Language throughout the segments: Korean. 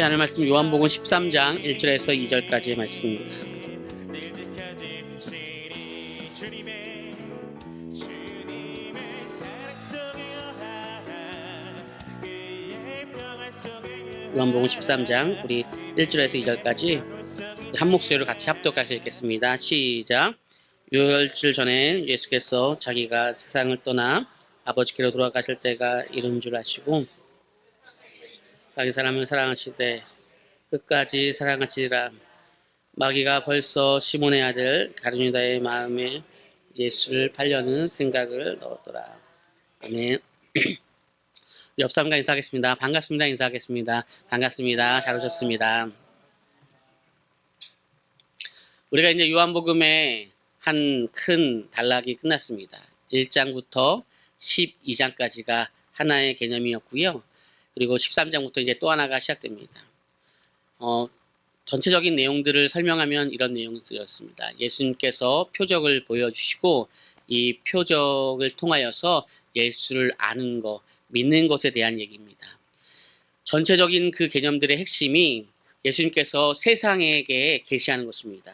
하는 말씀 요한복음 13장 1절에서 2절까지의 말씀입니다. 요한복음 13장 우리 1절에서 2절까지 한 목소리로 같이 합독해서 읽겠습니다. 시작. 유월절 전에 예수께서 자기가 세상을 떠나 아버지께로 돌아가실 때가 이른 줄 아시고 자기 사람을 사랑하시되 끝까지 사랑하시리라. 마귀가 벌써 시몬의 아들 가룟유다의 마음에 예수를 팔려는 생각을 넣었더라. 아멘. 옆 사람과 인사하겠습니다. 반갑습니다. 인사하겠습니다. 반갑습니다. 잘 오셨습니다. 우리가 이제 요한복음의 한 큰 단락이 끝났습니다. 1장부터 12장까지가 하나의 개념이었고요. 그리고 13장부터 이제 또 하나가 시작됩니다. 전체적인 내용들을 설명하면 이런 내용들이었습니다. 예수님께서 표적을 보여주시고 이 표적을 통하여서 예수를 아는 것, 믿는 것에 대한 얘기입니다. 전체적인 그 개념들의 핵심이 예수님께서 세상에게 계시하는 것입니다.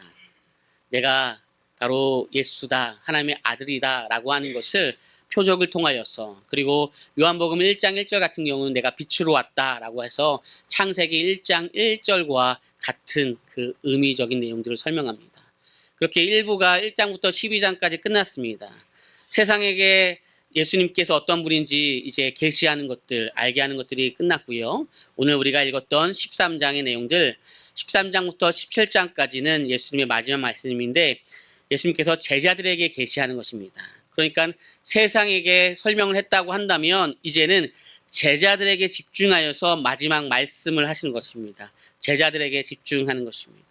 내가 바로 예수다, 하나님의 아들이다 라고 하는 것을 표적을 통하여서, 그리고 요한복음 1장 1절 같은 경우는 내가 빛으로 왔다 라고 해서 창세기 1장 1절과 같은 그 의미적인 내용들을 설명합니다. 그렇게 1부가 1장부터 12장까지 끝났습니다. 세상에게 예수님께서 어떤 분인지 이제 계시하는 것들, 알게 하는 것들이 끝났고요. 오늘 우리가 읽었던 13장의 내용들, 13장부터 17장까지는 예수님의 마지막 말씀인데 예수님께서 제자들에게 계시하는 것입니다. 그러니까 세상에게 설명을 했다고 한다면 이제는 제자들에게 집중하여서 마지막 말씀을 하시는 것입니다. 제자들에게 집중하는 것입니다.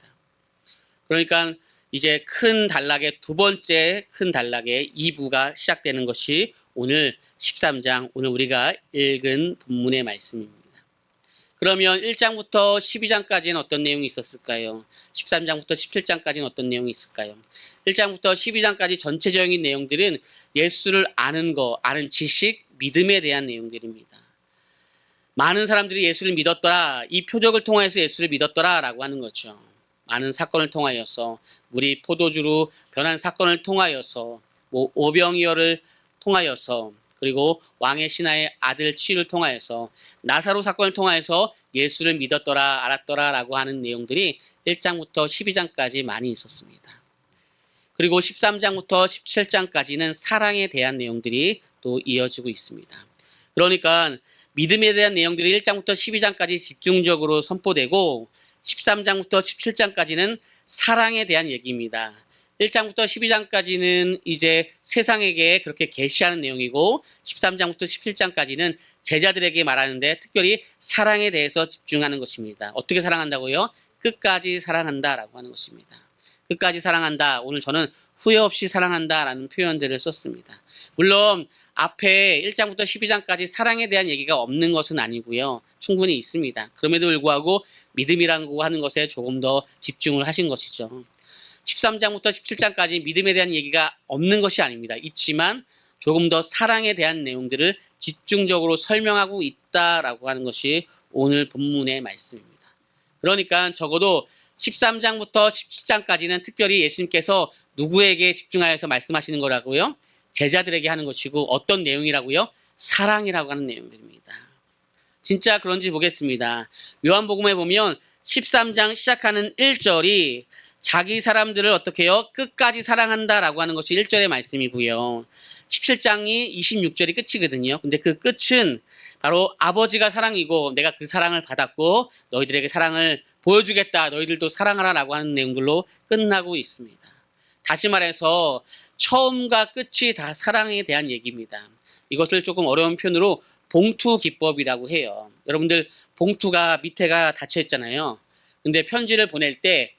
그러니까 이제 큰 단락의 두 번째 큰 단락의 2부가 시작되는 것이 오늘 13장, 오늘 우리가 읽은 본문의 말씀입니다. 그러면 1장부터 12장까지는 어떤 내용이 있었을까요? 13장부터 17장까지는 어떤 내용이 있을까요? 1장부터 12장까지 전체적인 내용들은 예수를 아는 것, 아는 지식, 믿음에 대한 내용들입니다. 많은 사람들이 예수를 믿었더라, 이 표적을 통해서 예수를 믿었더라 라고 하는 거죠. 많은 사건을 통하여서, 물이 포도주로 변한 사건을 통하여서, 오병이어를 통하여서, 그리고 왕의 신하의 아들 치유를 통하여서, 나사로 사건을 통하여서 예수를 믿었더라, 알았더라 라고 하는 내용들이 1장부터 12장까지 많이 있었습니다. 그리고 13장부터 17장까지는 사랑에 대한 내용들이 또 이어지고 있습니다. 그러니까 믿음에 대한 내용들이 1장부터 12장까지 집중적으로 선포되고 13장부터 17장까지는 사랑에 대한 얘기입니다. 1장부터 12장까지는 이제 세상에게 그렇게 계시하는 내용이고 13장부터 17장까지는 제자들에게 말하는데 특별히 사랑에 대해서 집중하는 것입니다. 어떻게 사랑한다고요? 끝까지 사랑한다라고 하는 것입니다. 끝까지 사랑한다. 오늘 저는 후회 없이 사랑한다라는 표현들을 썼습니다. 물론 앞에 1장부터 12장까지 사랑에 대한 얘기가 없는 것은 아니고요. 충분히 있습니다. 그럼에도 불구하고 믿음이라고 하는 것에 조금 더 집중을 하신 것이죠. 13장부터 17장까지 믿음에 대한 얘기가 없는 것이 아닙니다. 있지만 조금 더 사랑에 대한 내용들을 집중적으로 설명하고 있다라고 하는 것이 오늘 본문의 말씀입니다. 그러니까 적어도 13장부터 17장까지는 특별히 예수님께서 누구에게 집중하여서 말씀하시는 거라고요? 제자들에게 하는 것이고 어떤 내용이라고요? 사랑이라고 하는 내용들입니다. 진짜 그런지 보겠습니다. 요한복음에 보면 13장 시작하는 1절이 자기 사람들을 어떻게 해요? 끝까지 사랑한다라고 하는 것이 1절의 말씀이고요. 17장이 26절이 끝이거든요. 근데 그 끝은 바로 아버지가 사랑이고 내가 그 사랑을 받았고 너희들에게 사랑을 보여주겠다. 너희들도 사랑하라 라고 하는 내용들로 끝나고 있습니다. 다시 말해서 처음과 끝이 다 사랑에 대한 얘기입니다. 이것을 조금 어려운 표현으로 봉투 기법이라고 해요. 여러분들 봉투가 밑에가 닫혀 있잖아요. 근데 편지를 보낼 때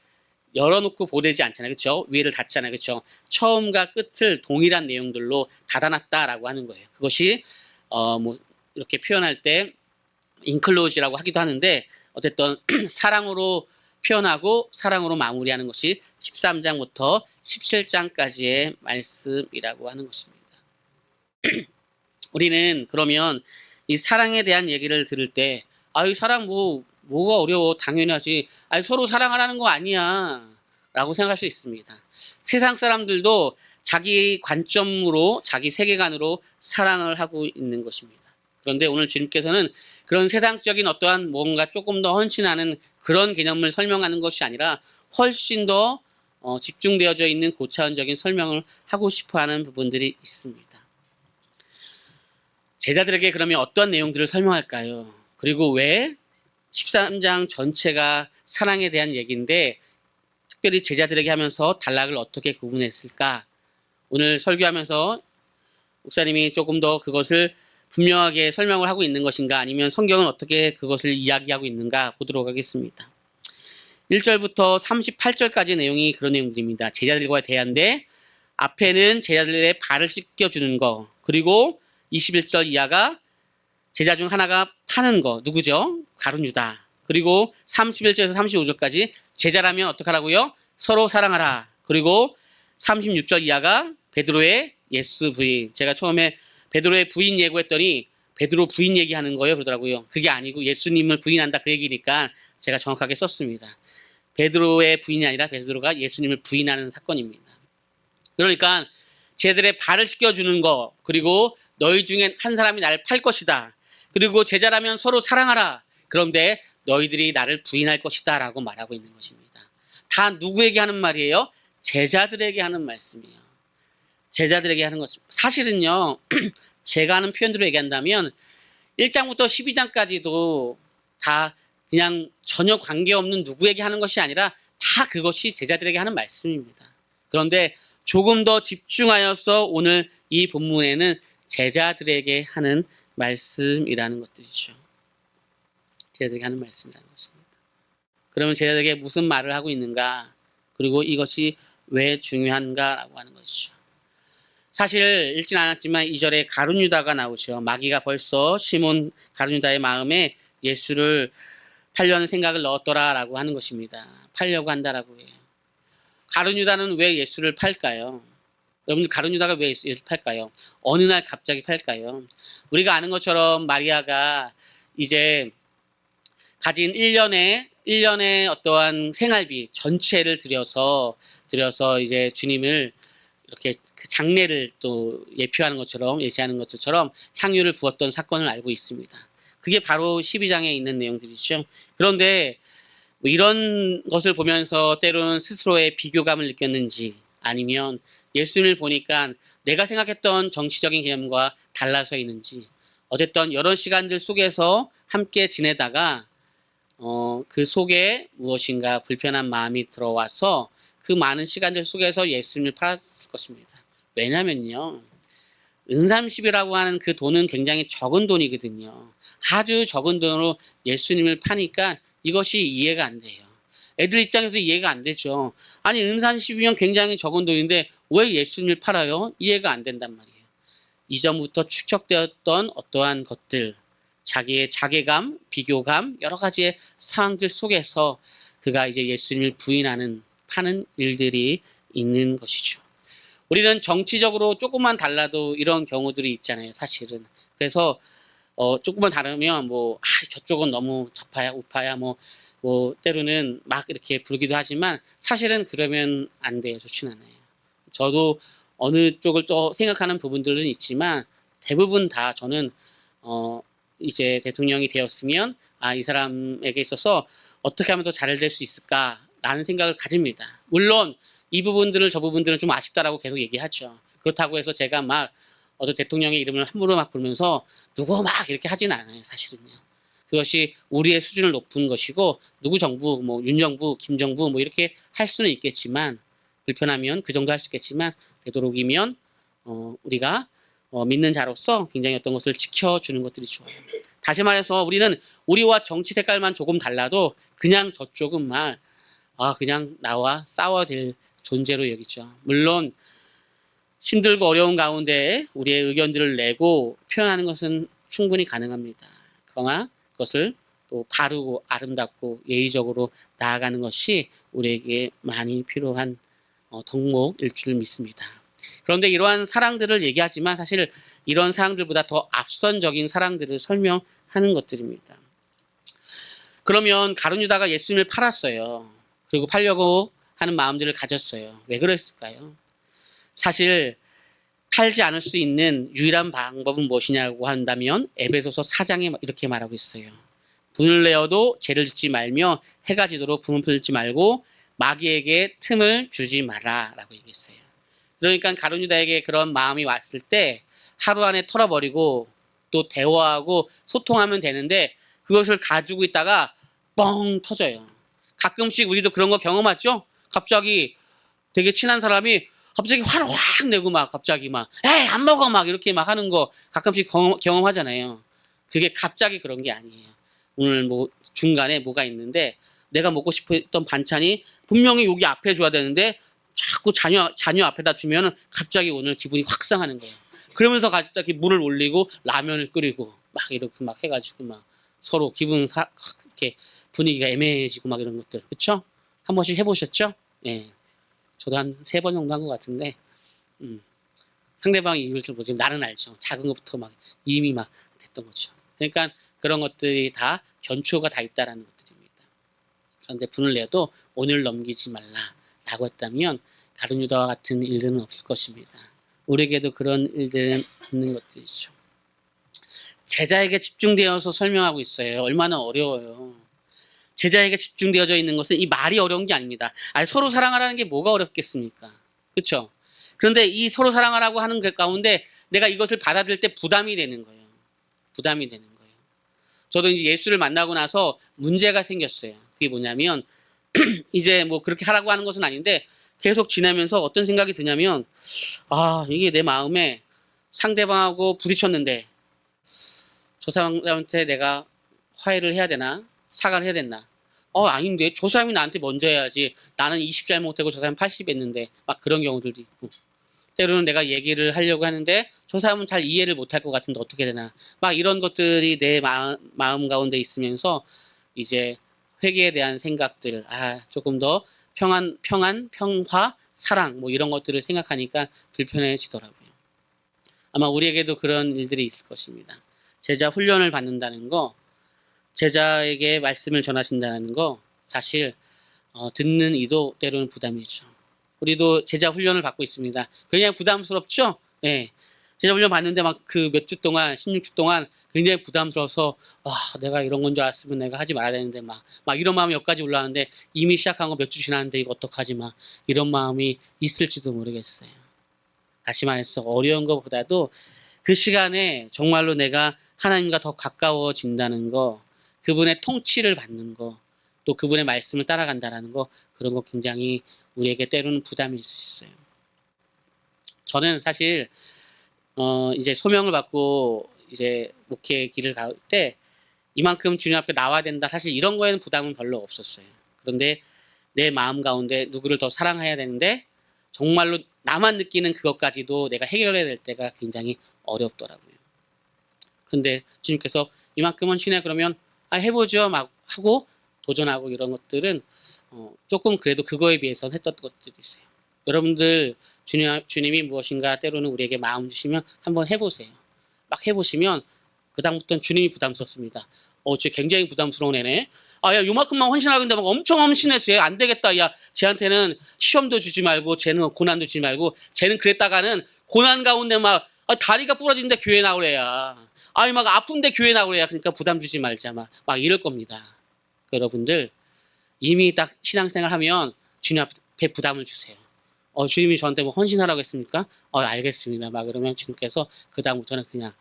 열어놓고 보내지 않잖아요. 그렇죠? 위를 닫잖아요. 그렇죠? 처음과 끝을 동일한 내용들로 닫아놨다라고 하는 거예요. 그것이 이렇게 표현할 때 인클로즈라고 하기도 하는데 어쨌든 사랑으로 표현하고 사랑으로 마무리하는 것이 13장부터 17장까지의 말씀이라고 하는 것입니다. 우리는 그러면 이 사랑에 대한 얘기를 들을 때 이 사랑 뭐 뭐가 어려워? 당연히 하지. 아니, 서로 사랑하라는 거 아니야. 라고 생각할 수 있습니다. 세상 사람들도 자기 관점으로, 자기 세계관으로 사랑을 하고 있는 것입니다. 그런데 오늘 주님께서는 그런 세상적인 어떠한 뭔가 조금 더 헌신하는 그런 개념을 설명하는 것이 아니라 훨씬 더 집중되어져 있는 고차원적인 설명을 하고 싶어하는 부분들이 있습니다. 제자들에게 그러면 어떤 내용들을 설명할까요? 그리고 왜 13장 전체가 사랑에 대한 얘기인데 특별히 제자들에게 하면서 단락을 어떻게 구분했을까? 오늘 설교하면서 목사님이 조금 더 그것을 분명하게 설명을 하고 있는 것인가 아니면 성경은 어떻게 그것을 이야기하고 있는가 보도록 하겠습니다. 1절부터 38절까지 내용이 그런 내용들입니다. 제자들과 대화인데 앞에는 제자들의 발을 씻겨주는 거, 그리고 21절 이하가 제자 중 하나가 파는 거, 누구죠? 가룟 유다. 그리고 31절에서 35절까지 제자라면 어떡하라고요? 서로 사랑하라. 그리고 36절 이하가 베드로의 예수 부인. 제가 처음에 베드로의 부인 예고했더니 베드로 부인 얘기하는 거예요 그러더라고요. 그게 아니고 예수님을 부인한다 그 얘기니까 제가 정확하게 썼습니다. 베드로의 부인이 아니라 베드로가 예수님을 부인하는 사건입니다. 그러니까 제자들의 발을 씻겨주는 거, 그리고 너희 중에 한 사람이 나를 팔 것이다. 그리고 제자라면 서로 사랑하라. 그런데 너희들이 나를 부인할 것이다 라고 말하고 있는 것입니다. 다 누구에게 하는 말이에요? 제자들에게 하는 말씀이에요. 제자들에게 하는 것. 사실은요, 제가 하는 표현대로 얘기한다면 1장부터 12장까지도 다 그냥 전혀 관계없는 누구에게 하는 것이 아니라 다 그것이 제자들에게 하는 말씀입니다. 그런데 조금 더 집중하여서 오늘 이 본문에는 제자들에게 하는 말씀이라는 것들이죠. 제자들에게 하는 말씀이라는 것입니다. 그러면 제자들에게 무슨 말을 하고 있는가? 그리고 이것이 왜 중요한가라고 하는 것이죠. 사실 읽진 않았지만 2절에 가룟 유다가 나오죠. 마귀가 벌써 시몬 가룟 유다의 마음에 예수를 팔려는 생각을 넣었더라라고 하는 것입니다. 팔려고 한다라고 해요. 가룟 유다는 왜 예수를 팔까요? 여러분들 가룟 유다가 왜 예수를 팔까요? 어느 날 갑자기 팔까요? 우리가 아는 것처럼 마리아가 이제 가진 1년의 어떠한 생활비 전체를 들여서 이제 주님을 이렇게 그 장례를 또 예표하는 것처럼 예시하는 것처럼 향유를 부었던 사건을 알고 있습니다. 그게 바로 12장에 있는 내용들이죠. 그런데 뭐 이런 것을 보면서 때로는 스스로의 비교감을 느꼈는지 아니면 예수님을 보니까 내가 생각했던 정치적인 개념과 달라서 있는지 어쨌든 여러 시간들 속에서 함께 지내다가 그 속에 무엇인가 불편한 마음이 들어와서 그 많은 시간들 속에서 예수님을 팔았을 것입니다. 왜냐면요, 은삼십이라고 하는 그 돈은 굉장히 적은 돈이거든요. 아주 적은 돈으로 예수님을 파니까 이것이 이해가 안 돼요. 애들 입장에서 이해가 안 되죠. 아니 은삼십이면 굉장히 적은 돈인데 왜 예수님을 팔아요? 이해가 안 된단 말이에요. 이전부터 축적되었던 어떠한 것들, 자기의 자괴감, 비교감, 여러 가지의 상황들 속에서 그가 이제 예수님을 부인하는 파는 일들이 있는 것이죠. 우리는 정치적으로 조금만 달라도 이런 경우들이 있잖아요, 사실은. 그래서 조금만 다르면 저쪽은 너무 좌파야, 우파야, 때로는 막 이렇게 부르기도 하지만 사실은 그러면 안 돼요. 좋진 않아요. 저도 어느 쪽을 또 생각하는 부분들은 있지만 대부분 다 저는 이제 대통령이 되었으면 이 사람에게 있어서 어떻게 하면 더 잘 될 수 있을까라는 생각을 가집니다. 물론 이 부분들을 저 부분들은 좀 아쉽다라고 계속 얘기하죠. 그렇다고 해서 제가 막 어떤 대통령의 이름을 함부로 막 부르면서 누구 막 이렇게 하진 않아요, 사실은요. 그것이 우리의 수준을 높은 것이고 누구 정부, 윤정부, 김정부 이렇게 할 수는 있겠지만 불편하면 그 정도 할 수 있겠지만 되도록이면 우리가 믿는 자로서 굉장히 어떤 것을 지켜주는 것들이 좋아요. 다시 말해서 우리는 우리와 정치 색깔만 조금 달라도 그냥 저쪽은 그냥 나와 싸워야 될 존재로 여기죠. 물론 힘들고 어려운 가운데 우리의 의견들을 내고 표현하는 것은 충분히 가능합니다. 그러나 그것을 또 바르고 아름답고 예의적으로 나아가는 것이 우리에게 많이 필요한 덕목일 줄 믿습니다. 그런데 이러한 사랑들을 얘기하지만 사실 이런 사랑들보다 더 앞선적인 사랑들을 설명하는 것들입니다. 그러면 가룟 유다가 예수님을 팔았어요. 그리고 팔려고 하는 마음들을 가졌어요. 왜 그랬을까요? 사실 팔지 않을 수 있는 유일한 방법은 무엇이냐고 한다면 에베소서 4장에 이렇게 말하고 있어요. 분을 내어도 죄를 짓지 말며 해가 지도록 분을 풀지 말고 마귀에게 틈을 주지 마라 라고 얘기했어요. 그러니까 가룟 유다에게 그런 마음이 왔을 때 하루 안에 털어버리고 또 대화하고 소통하면 되는데 그것을 가지고 있다가 뻥 터져요. 가끔씩 우리도 그런 거 경험하죠? 갑자기 되게 친한 사람이 갑자기 화를 확 내고 막 갑자기 막 에이 안 먹어 막 이렇게 막 하는 거 가끔씩 경험하잖아요. 그게 갑자기 그런 게 아니에요. 오늘 뭐 중간에 뭐가 있는데 내가 먹고 싶었던 반찬이 분명히 여기 앞에 줘야 되는데 자꾸 자녀 앞에다 주면은 갑자기 오늘 기분이 확 상하는 거예요. 그러면서 갑자기 물을 올리고 라면을 끓이고 막 이렇게 막 해가지고 막 서로 이렇게 분위기가 애매해지고 막 이런 것들. 그쵸? 한 번씩 해보셨죠? 예. 저도 한 3번 정도 한 것 같은데, 상대방이 이길 줄 모르지만 나는 알죠. 작은 것부터 막 이미 막 됐던 거죠. 그러니까 그런 것들이 다 견초가 다 있다라는 것들입니다. 그런데 분을 내도 오늘 넘기지 말라라고 했다면 가룟 유다와 같은 일들은 없을 것입니다. 우리에게도 그런 일들은 있는 것들이죠. 제자에게 집중되어서 설명하고 있어요. 얼마나 어려워요. 제자에게 집중되어져 있는 것은 이 말이 어려운 게 아닙니다. 아니, 서로 사랑하라는 게 뭐가 어렵겠습니까? 그렇죠? 그런데 이 서로 사랑하라고 하는 그 가운데 내가 이것을 받아들일 때 부담이 되는 거예요. 부담이 되는 거예요. 저도 이제 예수를 만나고 나서 문제가 생겼어요. 그게 뭐냐면 이제 뭐 그렇게 하라고 하는 것은 아닌데 계속 지나면서 어떤 생각이 드냐면 이게 내 마음에 상대방하고 부딪혔는데 저 사람한테 내가 화해를 해야 되나? 사과를 해야 됐나? 아닌데 저 사람이 나한테 먼저 해야지. 나는 20 잘못하고 저 사람 80 했는데 막 그런 경우들도 있고 때로는 내가 얘기를 하려고 하는데 저 사람은 잘 이해를 못할 것 같은데 어떻게 되나 막 이런 것들이 내 마음 가운데 있으면서 이제 회개에 대한 생각들 조금 더 평화, 사랑 뭐 이런 것들을 생각하니까 불편해지더라고요. 아마 우리에게도 그런 일들이 있을 것입니다. 제자 훈련을 받는다는 거, 제자에게 말씀을 전하신다는 거 사실 듣는 이도 때로는 부담이죠. 우리도 제자 훈련을 받고 있습니다. 그냥 부담스럽죠? 네. 제자 훈련 받는데 막 그 몇 주 동안 16주 동안 굉장히 부담스러워서 내가 이런 건 줄 알았으면 내가 하지 말아야 되는데 막 이런 마음이 여기까지 올라왔는데 이미 시작한 거 몇 주 지났는데 이거 어떡하지 막 이런 마음이 있을지도 모르겠어요. 다시 말해서 어려운 것보다도 그 시간에 정말로 내가 하나님과 더 가까워진다는 거, 그분의 통치를 받는 거, 또 그분의 말씀을 따라간다는 거, 그런 거 굉장히 우리에게 때로는 부담일 수 있어요. 저는 사실 이제 소명을 받고 이제 목회 길을 갈 때 이만큼 주님 앞에 나와야 된다. 사실 이런 거에는 부담은 별로 없었어요. 그런데 내 마음 가운데 누구를 더 사랑해야 되는데 정말로 나만 느끼는 그것까지도 내가 해결해야 될 때가 굉장히 어렵더라고요. 그런데 주님께서 이만큼은 신해 그러면 해보죠 막 하고 도전하고 이런 것들은 조금 그래도 그거에 비해서는 했던 것들이 있어요. 여러분들 주님이 무엇인가 때로는 우리에게 마음 주시면 한번 해보세요. 막 해보시면 그 다음부터는 주님이 부담스럽습니다. 쟤 굉장히 부담스러운 애네. 야 요만큼만 헌신하는데 막 엄청 헌신했어요. 안 되겠다. 야 쟤한테는 시험도 주지 말고 쟤는 고난도 주지 말고 쟤는 그랬다가는 고난 가운데 막 다리가 부러진데 교회 나오래야. 막 아픈데 교회 나오래야. 그러니까 부담 주지 말자 막 이럴 겁니다. 여러분들 이미 딱 신앙생활 하면 주님 앞에 부담을 주세요. 주님이 저한테 뭐 헌신하라고 했습니까? 알겠습니다. 막 그러면 주님께서 그 다음부터는 그냥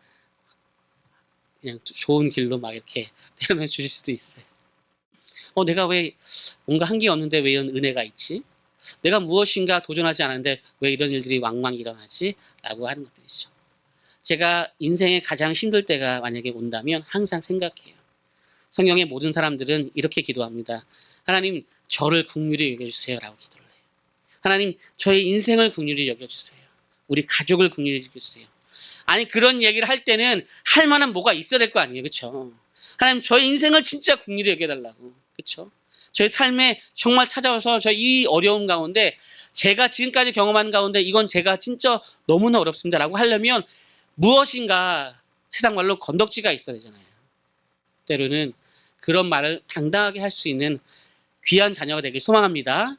좋은 길로 막 이렇게 내려놔 주실 수도 있어요. 내가 왜 뭔가 한 게 없는데 왜 이런 은혜가 있지? 내가 무엇인가 도전하지 않았는데 왜 이런 일들이 왕왕 일어나지? 라고 하는 것들이죠. 제가 인생에 가장 힘들 때가 만약에 온다면 항상 생각해요. 성경의 모든 사람들은 이렇게 기도합니다. 하나님 저를 긍휼히 여겨주세요 라고 기도를 해요. 하나님 저의 인생을 긍휼히 여겨주세요. 우리 가족을 긍휼히 여겨주세요. 아니 그런 얘기를 할 때는 할 만한 뭐가 있어야 될 거 아니에요. 그렇죠? 하나님 저의 인생을 진짜 긍휼히 여겨달라고. 그렇죠? 저의 삶에 정말 찾아와서 저 이 어려움 가운데 제가 지금까지 경험한 가운데 이건 제가 진짜 너무나 어렵습니다 라고 하려면 무엇인가 세상 말로 건덕지가 있어야 되잖아요. 때로는 그런 말을 당당하게 할 수 있는 귀한 자녀가 되길 소망합니다.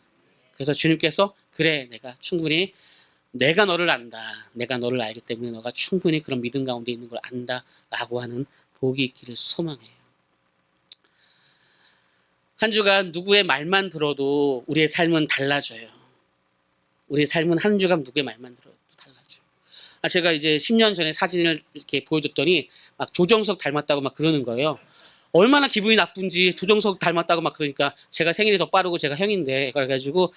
그래서 주님께서 그래, 내가 충분히 내가 너를 안다. 내가 너를 알기 때문에 너가 충분히 그런 믿음 가운데 있는 걸 안다. 라고 하는 복이 있기를 소망해요. 한 주간 누구의 말만 들어도 우리의 삶은 달라져요. 우리의 삶은 한 주간 누구의 말만 들어도 달라져요. 제가 이제 10년 전에 사진을 이렇게 보여줬더니 막 조정석 닮았다고 막 그러는 거예요. 얼마나 기분이 나쁜지 조정석 닮았다고 막 그러니까 제가 생일이 더 빠르고 제가 형인데 그래가지고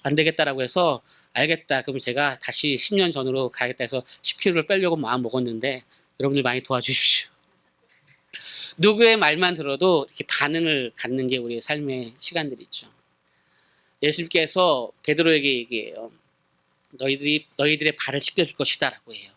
안 되겠다라고 해서 알겠다. 그럼 제가 다시 10년 전으로 가야겠다 해서 10kg를 빼려고 마음 먹었는데 여러분들 많이 도와주십시오. 누구의 말만 들어도 이렇게 반응을 갖는 게 우리의 삶의 시간들이죠. 예수님께서 베드로에게 얘기해요. 너희들의 발을 씻겨줄 것이다 라고 해요.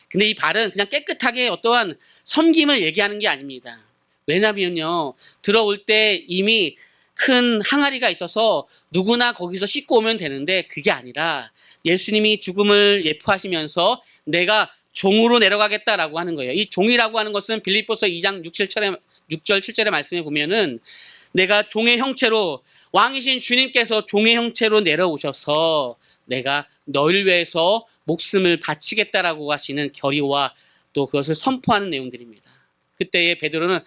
근데 이 발은 그냥 깨끗하게 어떠한 섬김을 얘기하는 게 아닙니다. 왜냐면요, 들어올 때 이미 큰 항아리가 있어서 누구나 거기서 씻고 오면 되는데 그게 아니라 예수님이 죽음을 예표하시면서 내가 종으로 내려가겠다라고 하는 거예요. 이 종이라고 하는 것은 빌립보서 2장 6절 7절의 말씀에 보면은 내가 종의 형체로 왕이신 주님께서 종의 형체로 내려오셔서 내가 너를 위해서 목숨을 바치겠다라고 하시는 결의와 또 그것을 선포하는 내용들입니다. 그때에 베드로는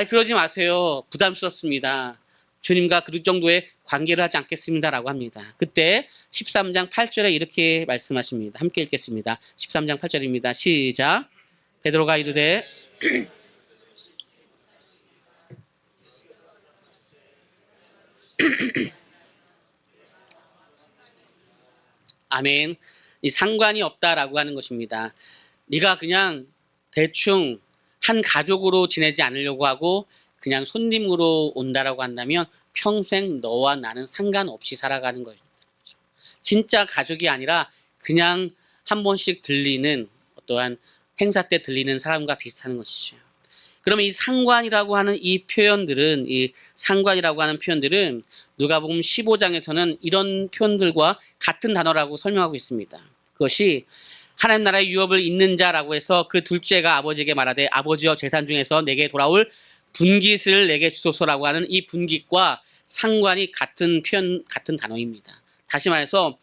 그러지 마세요. 부담스럽습니다. 주님과 그 정도의 관계를 하지 않겠습니다라고 합니다. 그때 13장 8절에 이렇게 말씀하십니다. 함께 읽겠습니다. 13장 8절입니다. 시작. 베드로가 이르되 아멘. 이 상관이 없다라고 하는 것입니다. 네가 그냥 대충 한 가족으로 지내지 않으려고 하고 그냥 손님으로 온다라고 한다면 평생 너와 나는 상관없이 살아가는 거죠. 진짜 가족이 아니라 그냥 한 번씩 들리는 어떠한 행사 때 들리는 사람과 비슷한 것이죠. 그러면 이 상관이라고 하는 이 표현들은, 이 상관이라고 하는 표현들은 누가복음 15장에서는 이런 표현들과 같은 단어라고 설명하고 있습니다. 그것이 하나님 나라의 유업을 잇는 자라고 해서 그 둘째가 아버지에게 말하되 아버지여 재산 중에서 내게 돌아올 분깃을 내게 주소서라고 하는 이 분깃과 상관이 같은 표현, 같은 단어입니다. 다시 말해서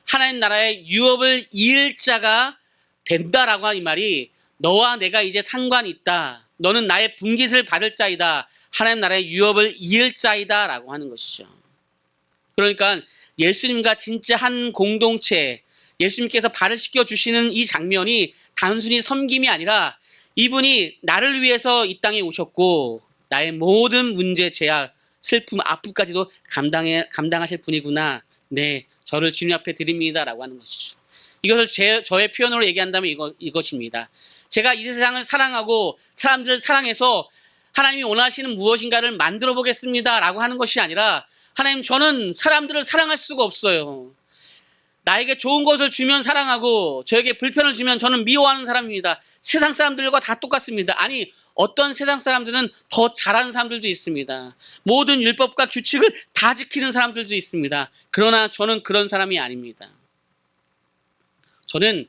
하나님 나라의 유업을 이을 자가 된다라고 하는 이 말이 너와 내가 이제 상관이 있다. 너는 나의 분깃을 받을 자이다. 하나님 나라의 유업을 이을 자이다 라고 하는 것이죠. 그러니까 예수님과 진짜 한 공동체, 예수님께서 발을 씻겨주시는 이 장면이 단순히 섬김이 아니라 이분이 나를 위해서 이 땅에 오셨고 나의 모든 문제, 죄악, 슬픔, 아픔까지도 감당하실 분이구나. 네, 저를 주님 앞에 드립니다 라고 하는 것이죠. 이것을 저의 표현으로 얘기한다면 이것입니다. 제가 이 세상을 사랑하고 사람들을 사랑해서 하나님이 원하시는 무엇인가를 만들어 보겠습니다 라고 하는 것이 아니라 하나님, 저는 사람들을 사랑할 수가 없어요. 나에게 좋은 것을 주면 사랑하고 저에게 불편을 주면 저는 미워하는 사람입니다. 세상 사람들과 다 똑같습니다. 아니, 어떤 세상 사람들은 더 잘하는 사람들도 있습니다. 모든 율법과 규칙을 다 지키는 사람들도 있습니다. 그러나 저는 그런 사람이 아닙니다. 저는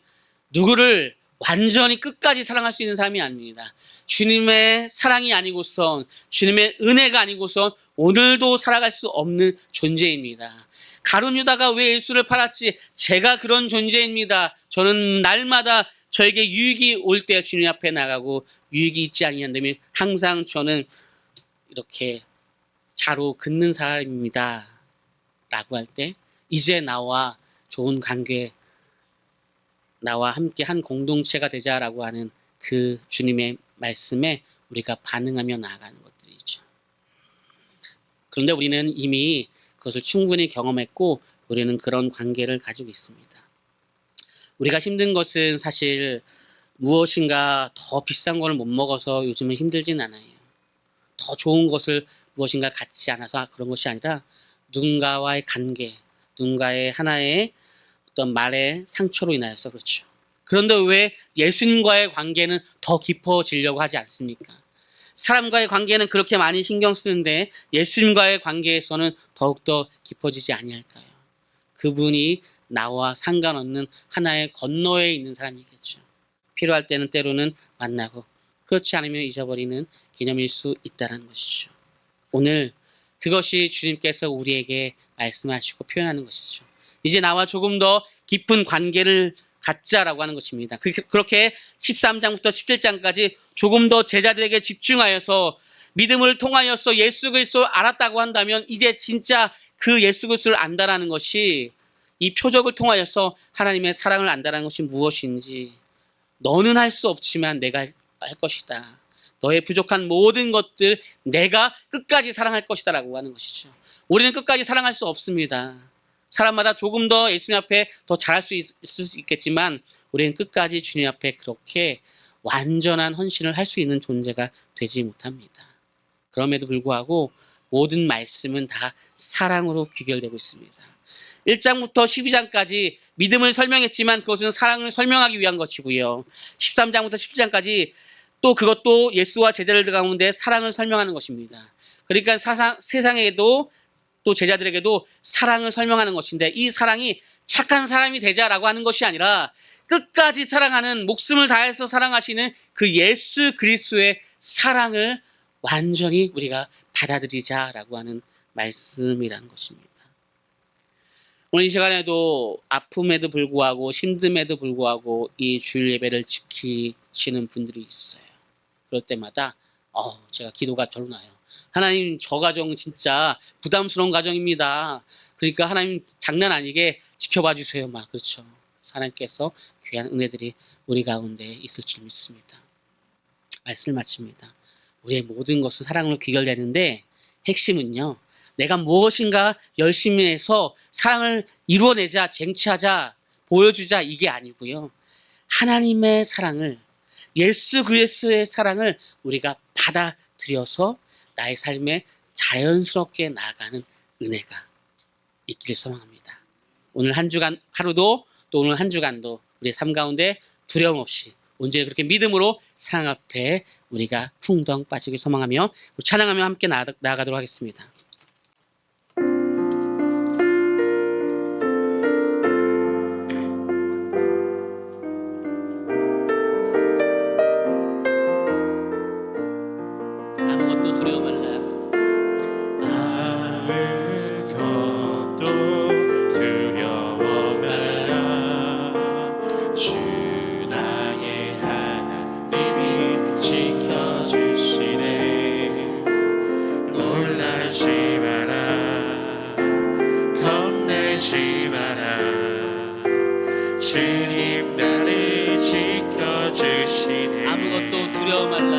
누구를 완전히 끝까지 사랑할 수 있는 사람이 아닙니다. 주님의 사랑이 아니고선, 주님의 은혜가 아니고선 오늘도 살아갈 수 없는 존재입니다. 가룟 유다가 왜 예수를 팔았지? 제가 그런 존재입니다. 저는 날마다 저에게 유익이 올 때 주님 앞에 나가고 유익이 있지 아니한다면 항상 저는 이렇게 자로 긋는 사람입니다 라고 할 때 이제 나와 좋은 관계, 나와 함께 한 공동체가 되자라고 하는 그 주님의 말씀에 우리가 반응하며 나아가는 것들이죠. 그런데 우리는 이미 그것을 충분히 경험했고 우리는 그런 관계를 가지고 있습니다. 우리가 힘든 것은 사실 무엇인가 더 비싼 걸 못 먹어서 요즘은 힘들진 않아요. 더 좋은 것을 무엇인가 갖지 않아서 그런 것이 아니라 누군가와의 관계, 누군가의 하나의 어떤 말의 상처로 인하여서 그렇죠. 그런데 왜 예수님과의 관계는 더 깊어지려고 하지 않습니까? 사람과의 관계는 그렇게 많이 신경 쓰는데 예수님과의 관계에서는 더욱더 깊어지지 아니할까요? 그분이 나와 상관없는 하나의 건너에 있는 사람이겠죠. 필요할 때는 때로는 만나고 그렇지 않으면 잊어버리는 개념일 수 있다는 것이죠. 오늘 그것이 주님께서 우리에게 말씀하시고 표현하는 것이죠. 이제 나와 조금 더 깊은 관계를 갖자라고 하는 것입니다. 그렇게 13장부터 17장까지 조금 더 제자들에게 집중하여서 믿음을 통하여서 예수 그리스도를 알았다고 한다면 이제 진짜 그 예수 그리스도를 안다라는 것이, 이 표적을 통하여서 하나님의 사랑을 안다라는 것이 무엇인지, 너는 할 수 없지만 내가 할 것이다. 너의 부족한 모든 것들 내가 끝까지 사랑할 것이다 라고 하는 것이죠. 우리는 끝까지 사랑할 수 없습니다. 사람마다 조금 더 예수님 앞에 더 잘할 수 있을 수 있겠지만 우리는 끝까지 주님 앞에 그렇게 완전한 헌신을 할 수 있는 존재가 되지 못합니다. 그럼에도 불구하고 모든 말씀은 다 사랑으로 귀결되고 있습니다. 1장부터 12장까지 믿음을 설명했지만 그것은 사랑을 설명하기 위한 것이고요. 13장부터 17장까지 또 그것도 예수와 제자들 가운데 사랑을 설명하는 것입니다. 그러니까 세상에도 또 제자들에게도 사랑을 설명하는 것인데, 이 사랑이 착한 사람이 되자라고 하는 것이 아니라 끝까지 사랑하는, 목숨을 다해서 사랑하시는 그 예수 그리스도의 사랑을 완전히 우리가 받아들이자라고 하는 말씀이라는 것입니다. 오늘 이 시간에도 아픔에도 불구하고 힘듦에도 불구하고 이 주일 예배를 지키시는 분들이 있어요. 그럴 때마다 제가 기도가 절로 나요. 하나님, 저 가정 진짜 부담스러운 가정입니다. 그러니까 하나님 장난 아니게 지켜봐 주세요. 막 그렇죠. 하나님께서 귀한 은혜들이 우리 가운데 있을 줄 믿습니다. 말씀을 마칩니다. 우리의 모든 것은 사랑으로 귀결되는데 핵심은요, 내가 무엇인가 열심히 해서 사랑을 이루어내자, 쟁취하자, 보여주자, 이게 아니고요. 하나님의 사랑을, 예수 그리스도의 사랑을 우리가 받아들여서 나의 삶에 자연스럽게 나아가는 은혜가 있기를 소망합니다. 오늘 한 주간, 하루도 또 오늘 한 주간도 우리의 삶 가운데 두려움 없이 온전히 그렇게 믿음으로 사랑 앞에 우리가 풍덩 빠지길 소망하며 찬양하며 함께 나아가도록 하겠습니다. 아무것도 두려움 말라. 주님 나를 지켜주시네. 아무것도 두려워 말라.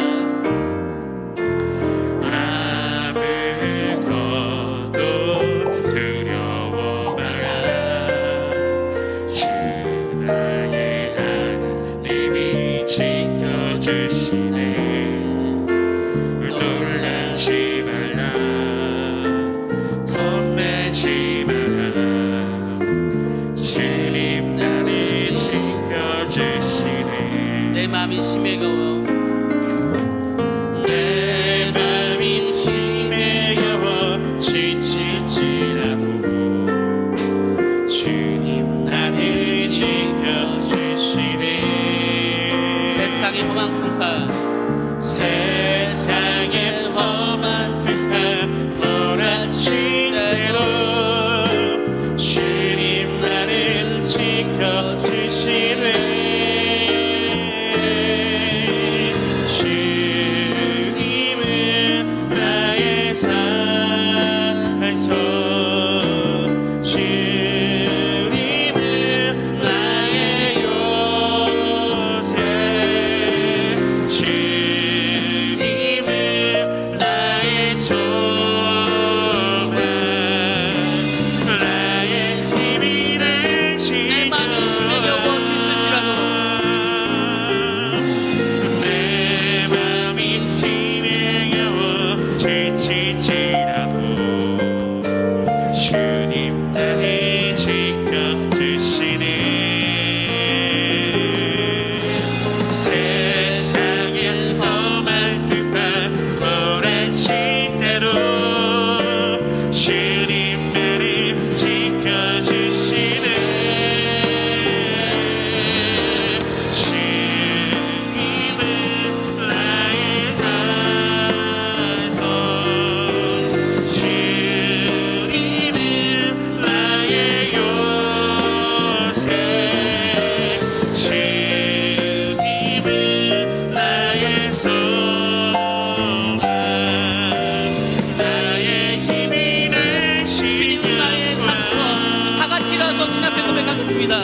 아무것도 두려워 말라. 주 나의 하나님이 지켜주시네. 놀라지 말라. 겁내지 말라. 내 마음이 심해가워. 내 마음이 심해가워 지칠지라도 주님 나를 지켜주시네. 세상의 험한 풍파, 세상의 험한 풍파 몰아칠 때도 주님 나를 지켜주시네. 내 마음이 심해가워.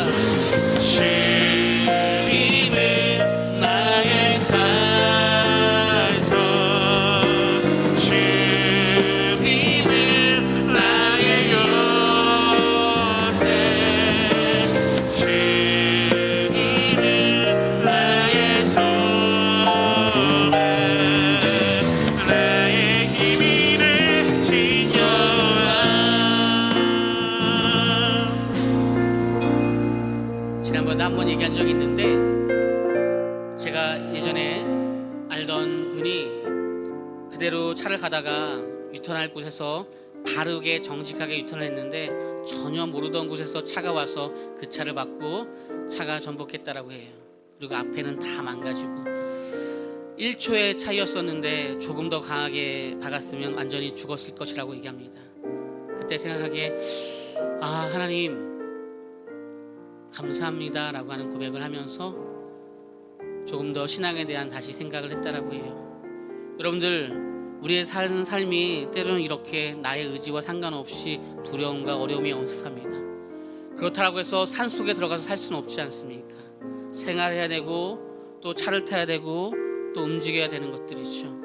고백합니다. 주님은 나의 산소 주님은 나의 요새 주님은 나의 소망 나의 힘이 되신 여호와. 지난번에 한 번 얘기한 적이 있는데 제가 예전에 알던 분이 그대로 차를 가다가 유턴할 곳에서 바르게 정직하게 유턴을 했는데 전혀 모르던 곳에서 차가 와서 그 차를 받고 차가 전복했다라고 해요. 그리고 앞에는 다 망가지고 1초의 차이였었는데 조금 더 강하게 박았으면 완전히 죽었을 것이라고 얘기합니다. 그때 생각하기에 아, 하나님 감사합니다 라고 하는 고백을 하면서 조금 더 신앙에 대한 다시 생각을 했다라고 해요. 여러분들, 우리의 사는 삶이 때로는 이렇게 나의 의지와 상관없이 두려움과 어려움이 엄습합니다. 그렇다고 해서 산속에 들어가서 살 수는 없지 않습니까? 생활해야 되고 또 차를 타야 되고 또 움직여야 되는 것들이죠.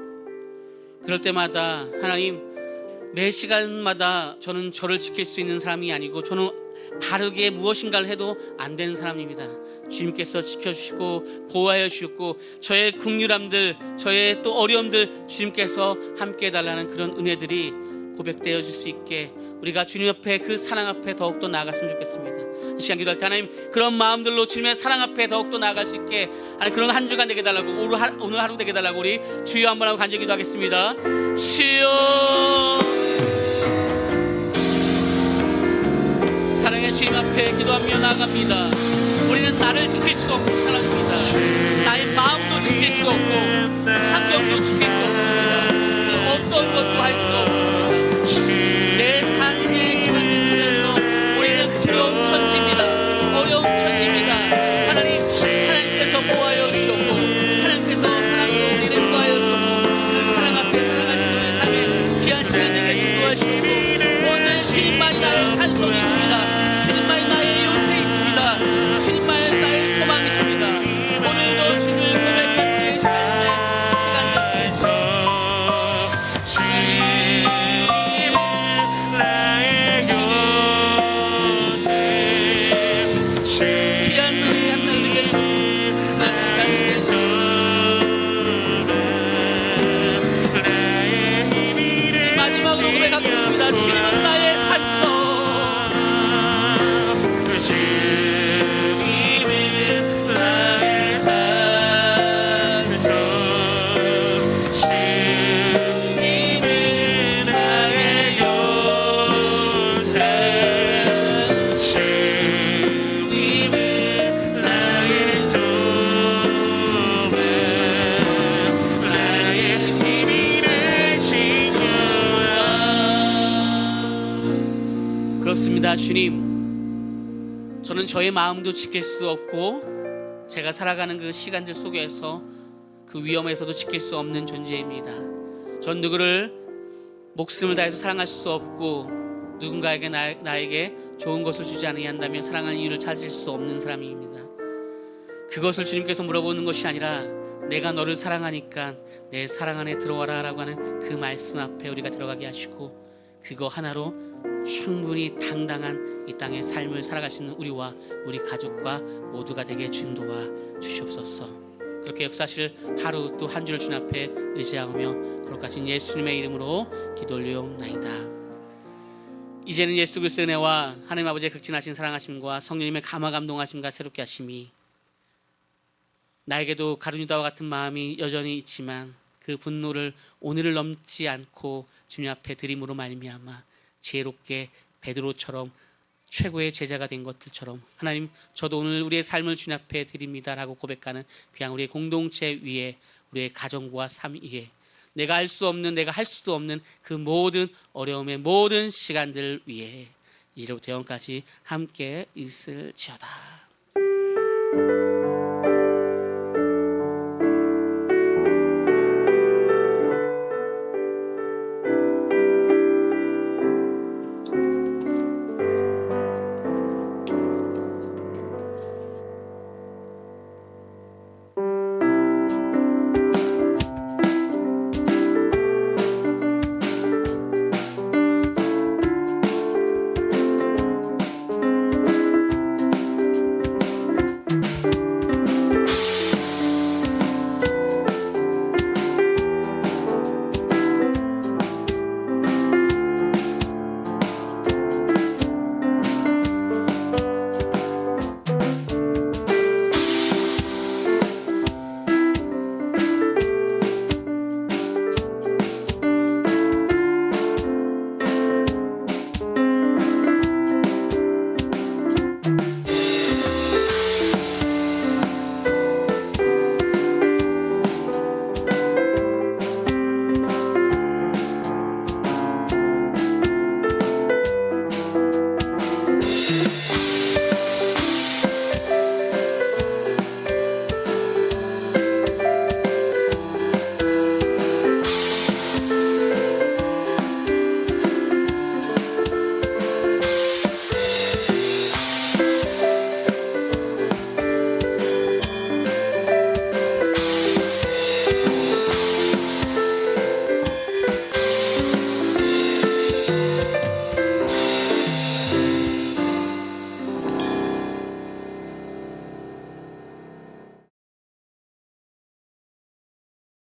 그럴 때마다 하나님, 매 시간마다 저는 저를 지킬 수 있는 사람이 아니고 저는 바르게 무엇인가를 해도 안 되는 사람입니다. 주님께서 지켜주시고 보호하여 주셨고 저의 국률함들, 저의 또 어려움들 주님께서 함께 해달라는 그런 은혜들이 고백되어 줄 수 있게 우리가 주님 앞에 그 사랑 앞에 더욱더 나아갔으면 좋겠습니다. 이 시간 기도할 때 하나님, 그런 마음들로 주님의 사랑 앞에 더욱더 나아갈 수 있게 하나님, 그런 한 주간 되게 달라고, 오늘 하루 되게 달라고 우리 주여 한번 하고 간절히 기도하겠습니다. 주여, 사랑의 주님 앞에 기도하며 나아갑니다. 우리는 나를 지킬 수 없는 사람입니다. 나의 마음도 지킬 수 없고 환경도 지킬 수 없습니다. 그 어떤 것도 할 수 없습니다. 내 삶의 시간들 속에서 우리는 두려운 천지입니다. 어려운 천지입니다. 하나님께서 보호하여 주셨고 하나님께서 사랑으로 우리를 인도하여 주셨고 그 사랑 앞에 나아갈 수 있는 삶의 귀한 시간 되게 주도하시고 오늘 주님만이 나의 산소이십니다. 주님만이 나의 요새이십니다. 주님만이 나의 소망이십니다. 오늘도 주님을 고백한 내 삶의 시간들 속에서 귀한 은혜의 하나님 되겠습니다. 마지막으로 고백하겠습니다. 주님은 나의 산소, 주님은 나의 산소, 주님은 나의 요새, 주님은 나의 소망, 나의 힘이 되신 여호와. 그렇습니다. 주님, 저는 저의 마음도 지킬 수 없고 제가 살아가는 그 시간들 속에서 그 위험에서도 지킬 수 없는 존재입니다. 전 누구를 목숨을 다해서 사랑할 수 없고 누군가에게 나에게 좋은 것을 주지 않는다면 사랑하는 이유를 찾을 수 없는 사람입니다. 그것을 주님께서 물어보는 것이 아니라 내가 너를 사랑하니까 내 사랑 안에 들어와라 라고 하는 그 말씀 앞에 우리가 들어가게 하시고 그거 하나로 충분히 당당한 이 땅의 삶을 살아갈 수 있는 우리와 우리 가족과 모두가 되게 준도와 주시옵소서. 그렇게 역사실 하루 또 한 주를 주님 앞에 의지하며 거룩하신 예수님의 이름으로 기도 올리옵나이다. 이제는 예수 그리스도의 은혜와 하나님 아버지의 극진하신 사랑하심과 성령님의 감화 감동하심과 새롭게 하심이 나에게도 가룟유다와 같은 마음이 여전히 있지만 그 분노를 오늘을 넘지 않고 주님 앞에 드림으로 말미암아 지혜롭게 베드로처럼 최고의 제자가 된 것들처럼 하나님, 저도 오늘 우리의 삶을 주님 앞에 드립니다라고 고백하는 그냥 우리의 공동체 위에 우리의 가정과 삶 위에 내가 할 수 없는, 내가 할 수도 없는 그 모든 어려움의 모든 시간들 위에 이제부터 영원까지 함께 있을지어다.